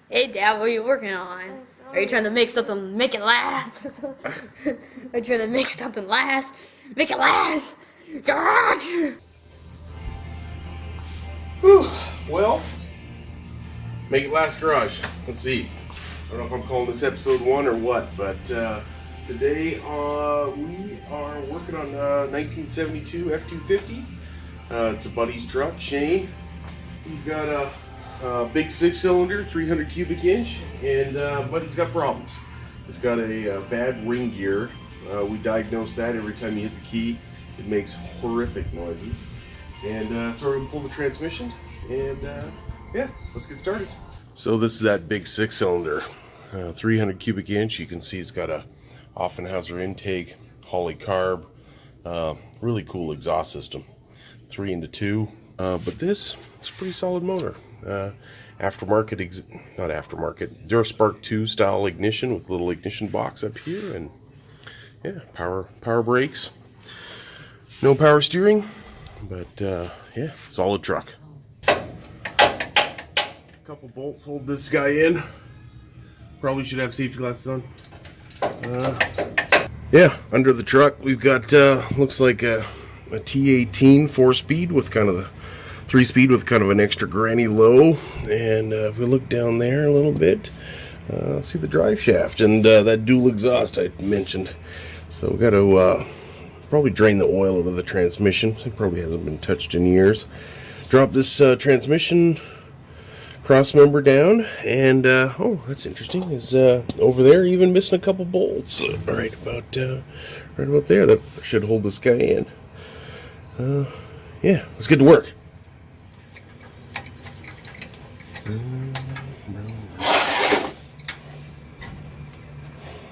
Hey, Dad, what are you working on? Are you trying to make something, make it last? Are you trying to make something last? Make it last! Garage! Whew. Well, make it last garage. Let's see. I don't know if I'm calling this episode 1 or what, but today we are working on 1972 F-250. It's a buddy's truck, Shane. He's got a big 6-cylinder, 300 cubic inch, and but he's got problems. It's got a bad ring gear. We diagnosed that. Every time you hit the key, it makes horrific noises. And so we pull the transmission, and yeah, let's get started. So this is that big 6-cylinder, 300 cubic inch. You can see it's got a Offenhauser intake, Holley carb, really cool exhaust system, 3 into 2. But this is a pretty solid motor. Aftermarket, not aftermarket, Duraspark 2 style ignition with a little ignition box up here, and yeah, power brakes. No power steering, but yeah, solid truck. Couple bolts hold this guy in. Probably should have safety glasses on. Yeah, under the truck we've got looks like a T18 4-speed with kind of the 3-speed with kind of an extra granny low. And if we look down there a little bit, see the drive shaft and that dual exhaust I mentioned. So we've got to probably drain the oil out of the transmission. It probably hasn't been touched in years. Drop this transmission cross member down, and oh, that's interesting, is over there even missing a couple bolts right about there. That should hold this guy in. Yeah, let's get to work.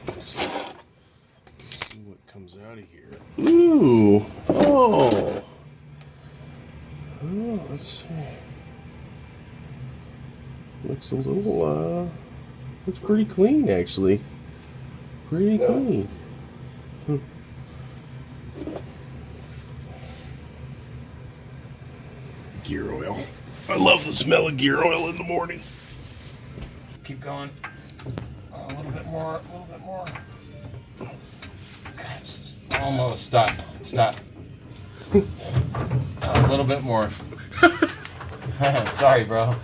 Let's see what comes out of here. Ooh, oh, let's see. Looks a little, looks pretty clean, actually. Pretty clean. Gear oil. I love the smell of gear oil in the morning. Keep going. A little bit more, a little bit more. Just almost. Stop. A little bit more. Sorry, bro.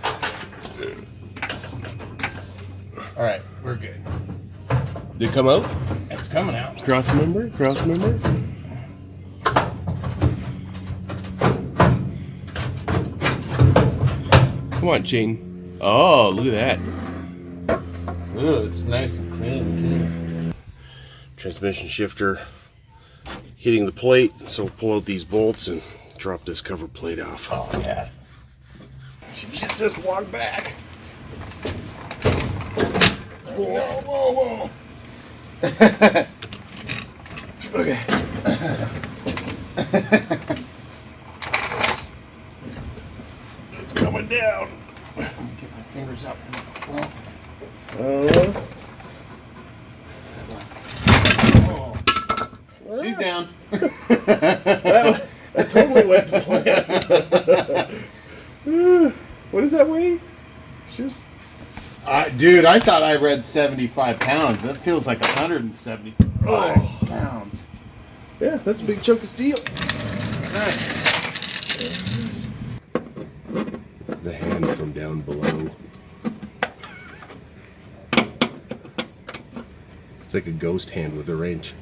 All right, we're good. Did it come out? It's coming out. Cross member. Come on, chain. Oh, look at that. Ooh, it's nice and clean, too. Transmission shifter hitting the plate, so we'll pull out these bolts and drop this cover plate off. Oh, yeah. She should just walk back. Whoa. Okay. It's coming down. Get my fingers out from the oh. She's down. that totally went to plan. What does that weigh? Just... Dude, I thought I read 75 pounds. That feels like 175 pounds. Yeah, that's a big chunk of steel. Nice. The hand from down below. It's like a ghost hand with a wrench.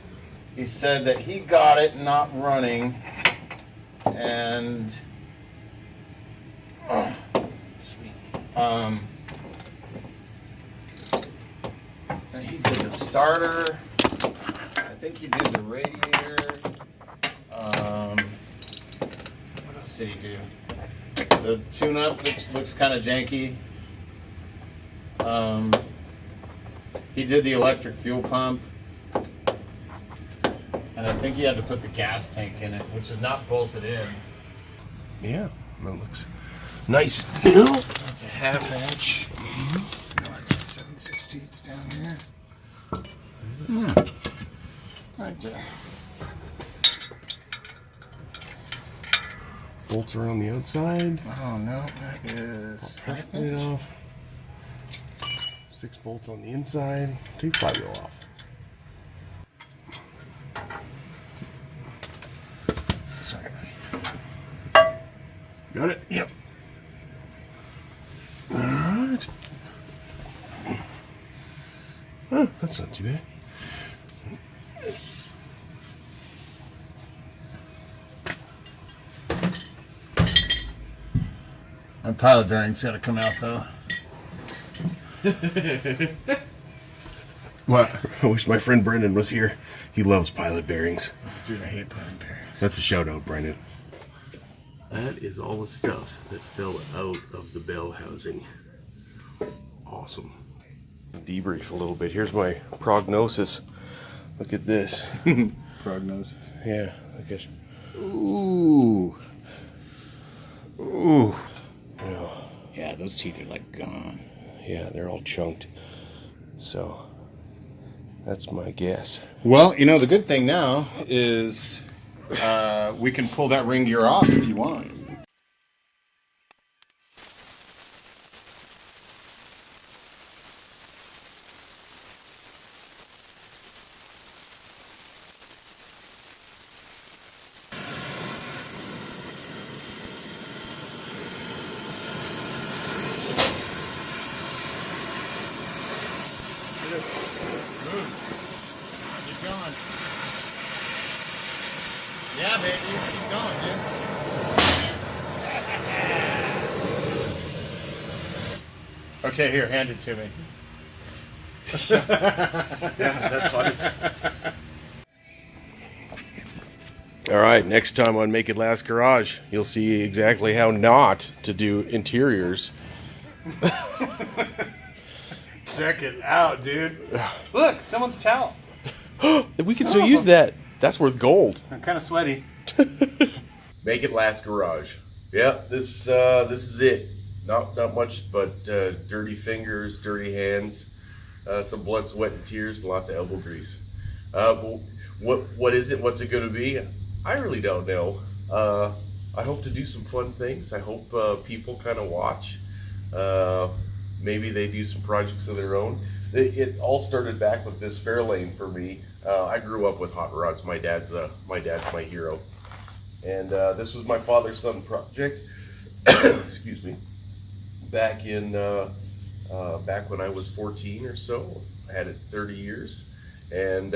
He said that he got it not running, and sweet. And he did the starter. I think he did the radiator. What else did he do? The tune-up looks kind of janky. He did the electric fuel pump. And I think he had to put the gas tank in it, which is not bolted in. Yeah, that looks nice. That's a 1/2 inch. I got 7/16 down here. Right there. Bolts around the outside. Oh no, that is Pressure plate off. 6 bolts on the inside. Take flywheel off. Sorry. Got it? Yep. Alright. Oh, that's not too bad. My pilot bearing's got to come out though. What? I wish my friend Brendan was here. He loves pilot bearings. Dude, I hate pilot bearings. That's a shout out, Brendan. That is all the stuff that fell out of the bell housing. Awesome. Debrief a little bit. Here's my prognosis. Look at this. Prognosis. Yeah, look at. Ooh. Ooh. Yeah. Yeah, those teeth are like gone. Yeah, they're all chunked. So that's my guess. Well, you know, the good thing now is we can pull that ring gear off if you want. Keep going. Yeah, baby. Keep going, dude. Okay, here, hand it to me. Yeah, that's hot. All right, next time on Make It Last Garage, you'll see exactly how not to do interiors. Check it out, dude. Look, someone's towel. We can still use that. That's worth gold. I'm kind of sweaty. Make It Last Garage. Yeah, this is it. Not much, but dirty fingers, dirty hands, some blood, sweat, and tears, and lots of elbow grease. What is it? What's it going to be? I really don't know. I hope to do some fun things. I hope people kind of watch. Maybe they do some projects of their own. It all started back with this Fairlane for me. I grew up with hot rods. My dad's my hero, and this was my father's son project. Excuse me. Back when I was 14 or so, I had it 30 years, and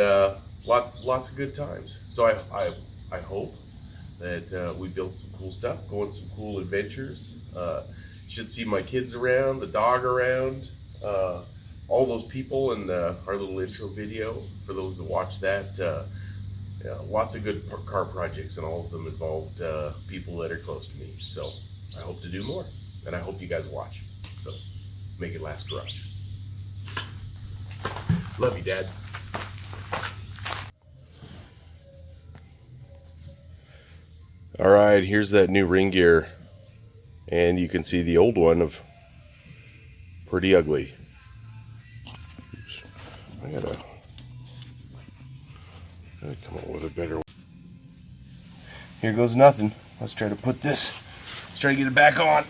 lots of good times. So I hope that we built some cool stuff, go on some cool adventures. Should see my kids around, the dog around, all those people in our little intro video. For those that watch that, lots of good car projects, and all of them involved people that are close to me. So I hope to do more, and I hope you guys watch. So Make It Last Garage. Love you, Dad. All right, here's that new ring gear, and you can see the old one of pretty ugly. Oops. I gotta come up with a better one. Here goes nothing. Let's try to put this. Let's try to get it back on.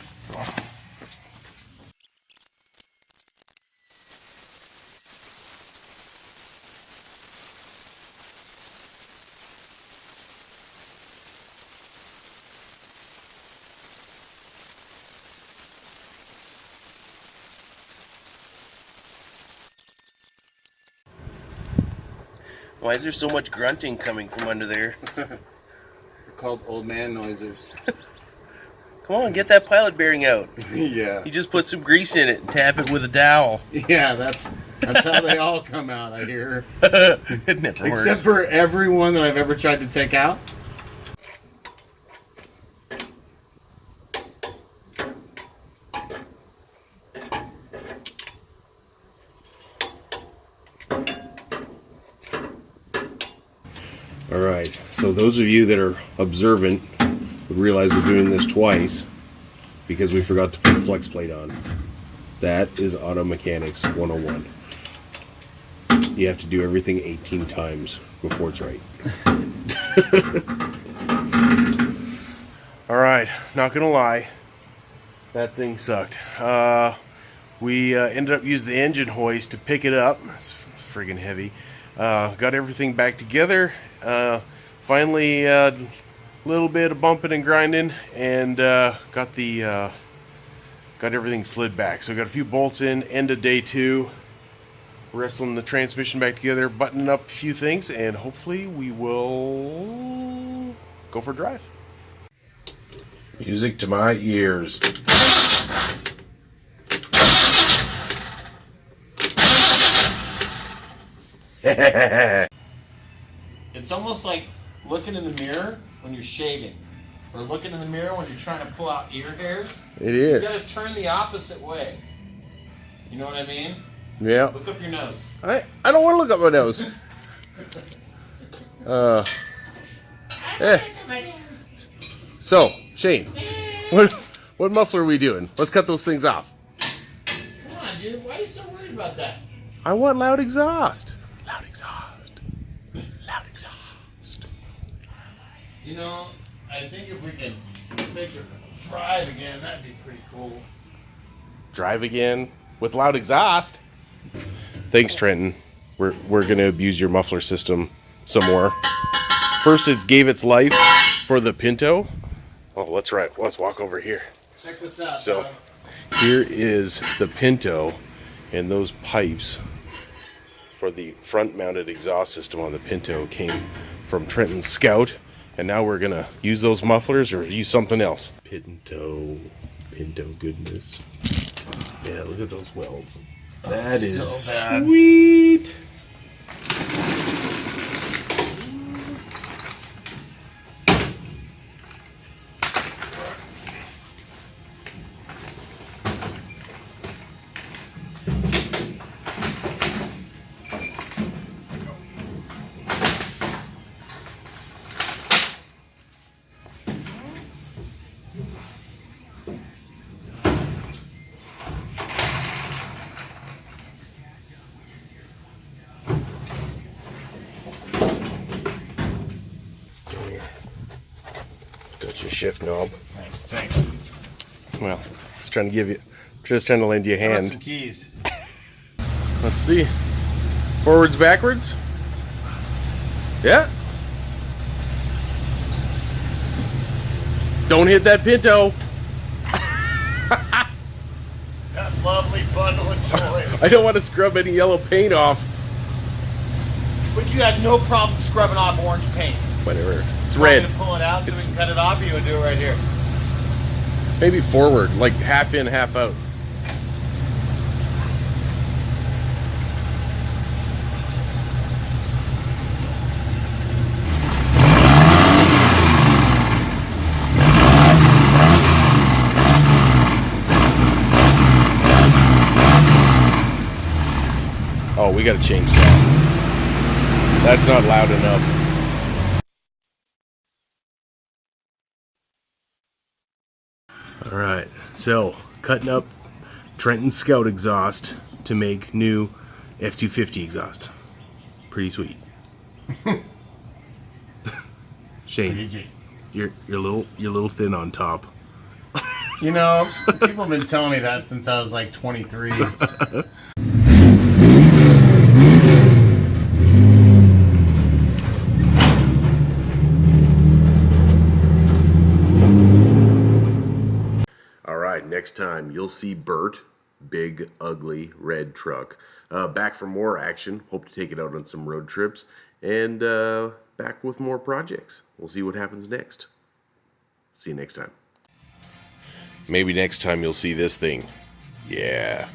Why is there so much grunting coming from under there? They're called old man noises. Come on, get that pilot bearing out. Yeah. You just put some grease in it and tap it with a dowel. Yeah, that's how they all come out, I hear. It never works. Except for every one that I've ever tried to take out. All right, so those of you that are observant would realize we're doing this twice because we forgot to put the flex plate on. That is auto mechanics 101. You have to do everything 18 times before it's right. All right, not gonna lie, that thing sucked. We ended up using the engine hoist to pick it up. It's friggin' heavy. Got everything back together. Finally, a little bit of bumping and grinding, and got everything slid back. So got a few bolts in. End of day 2. Wrestling the transmission back together, buttoning up a few things, and hopefully we will go for a drive. Music to my ears. It's almost like looking in the mirror when you're shaving, or looking in the mirror when you're trying to pull out ear hairs. It is. You gotta turn the opposite way. You know what I mean? Yeah. Look up your nose. I don't want to look up my nose. So, Shane, what muffler are we doing? Let's cut those things off. Come on, dude. Why are you so worried about that? I want loud exhaust. Loud exhaust. Loud exhaust. You know, I think if we can make it drive again, that'd be pretty cool. Drive again with loud exhaust. Thanks, Trenton. We're going to abuse your muffler system some more. First, it gave its life for the Pinto. Oh, let's walk over here. Check this out. So, dog. here is the Pinto, and those pipes for the front-mounted exhaust system on the Pinto came from Trenton's Scout, and now we're going to use those mufflers or use something else. Pinto goodness. Yeah, look at those welds. That is so bad. Sweet. Got your shift knob. Nice, thanks. Well, just trying to lend you a How about hand. some keys? Let's see. Forwards, backwards. Yeah. Don't hit that Pinto. That lovely bundle of joy. I don't want to scrub any yellow paint off. But you had no problem scrubbing off orange paint. Whatever. It's You want me red. to pull it out so we can cut it off. You would do it right here. Maybe forward, like half in, half out. Oh, we gotta change that. That's not loud enough. All right, so cutting up Trenton Scout exhaust to make new F-250 exhaust. Pretty sweet. Shane, Easy. you're a little thin on top. You know, people have been telling me that since I was like 23. All right, next time you'll see BURT, big, ugly, red truck, back for more action. Hope to take it out on some road trips, and back with more projects. We'll see what happens next. See you next time. Maybe next time you'll see this thing. Yeah.